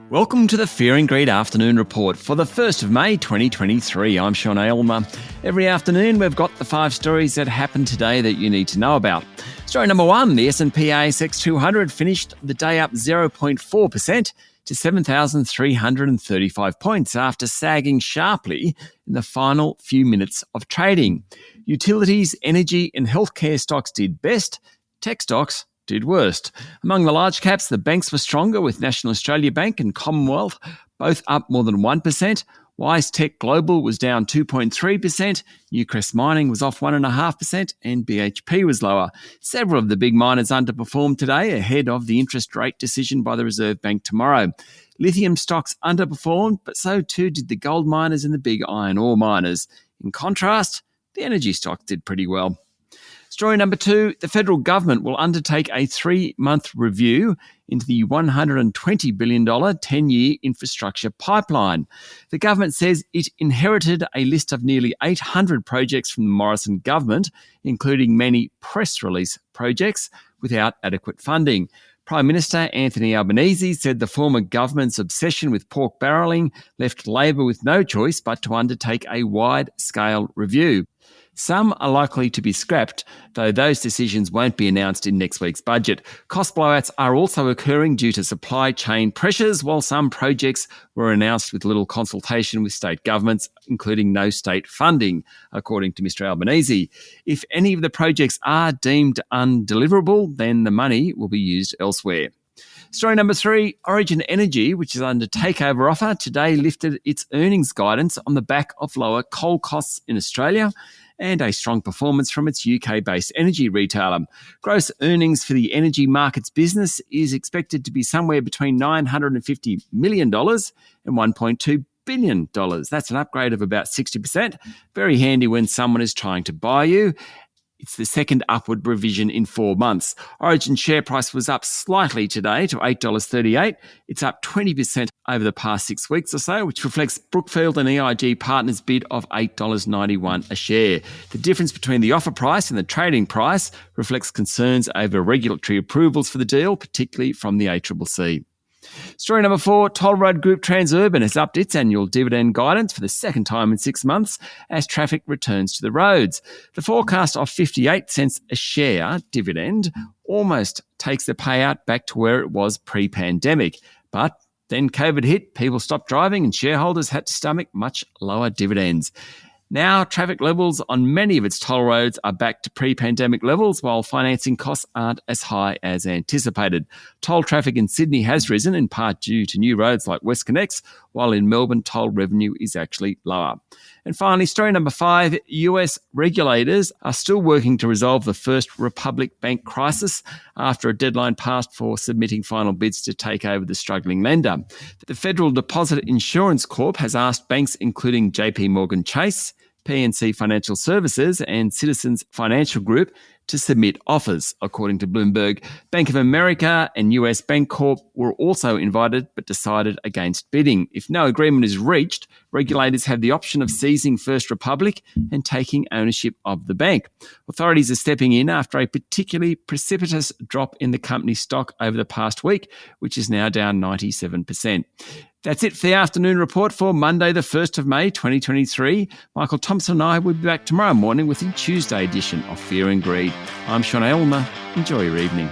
Welcome to the Fear and Greed Afternoon Report for the 1st of May 2023. I'm Sean Aylmer. Every afternoon we've got the 5 stories that happened today that you need to know about. Story number 1, the S&P ASX 200 finished the day up 0.4% to 7,335 points after sagging sharply in the final few minutes of trading. Utilities, energy and healthcare stocks did best. Tech stocks did worst. Among the large caps, the banks were stronger, with National Australia Bank and Commonwealth both up more than 1%. WiseTech Global was down 2.3%, Newcrest Mining was off 1.5%, and BHP was lower. Several of the big miners underperformed today ahead of the interest rate decision by the Reserve Bank tomorrow. Lithium stocks underperformed, but so too did the gold miners and the big iron ore miners. In contrast, the energy stocks did pretty well. Story number 2, the federal government will undertake a 3-month review into the $120 billion 10-year infrastructure pipeline. The government says it inherited a list of nearly 800 projects from the Morrison government, including many press release projects, without adequate funding. Prime Minister Anthony Albanese said the former government's obsession with pork barrelling left Labor with no choice but to undertake a wide-scale review. Some are likely to be scrapped, though those decisions won't be announced in next week's budget. Cost blowouts are also occurring due to supply chain pressures, while some projects were announced with little consultation with state governments, including no state funding, according to Mr Albanese. If any of the projects are deemed undeliverable, then the money will be used elsewhere. Story number 3, Origin Energy, which is under takeover offer, today lifted its earnings guidance on the back of lower coal costs in Australia and a strong performance from its UK-based energy retailer. Gross earnings for the energy markets business is expected to be somewhere between $950 million and $1.2 billion. That's an upgrade of about 60%. Very handy when someone is trying to buy you. It's the second upward revision in 4 months. Origin share price was up slightly today to $8.38. It's up 20% over the past 6 weeks or so, which reflects Brookfield and EIG Partners' bid of $8.91 a share. The difference between the offer price and the trading price reflects concerns over regulatory approvals for the deal, particularly from the ACCC. Story number 4, Toll Road Group Transurban has upped its annual dividend guidance for the second time in 6 months as traffic returns to the roads. The forecast of 58 cents a share dividend almost takes the payout back to where it was pre-pandemic. But then COVID hit, people stopped driving and shareholders had to stomach much lower dividends. Now, traffic levels on many of its toll roads are back to pre-pandemic levels, while financing costs aren't as high as anticipated. Toll traffic in Sydney has risen, in part due to new roads like WestConnex, while in Melbourne, toll revenue is actually lower. And finally, story number 5, US regulators are still working to resolve the First Republic Bank crisis after a deadline passed for submitting final bids to take over the struggling lender. The Federal Deposit Insurance Corp has asked banks including JP Morgan Chase, PNC Financial Services and Citizens Financial Group to submit offers, according to Bloomberg. Bank of America and US Bancorp were also invited but decided against bidding. If no agreement is reached, regulators have the option of seizing First Republic and taking ownership of the bank. Authorities are stepping in after a particularly precipitous drop in the company's stock over the past week, which is now down 97%. That's it for the afternoon report for Monday, the 1st of May, 2023. Michael Thompson and I will be back tomorrow morning with the Tuesday edition of Fear and Greed. I'm Sean Aylmer. Enjoy your evening.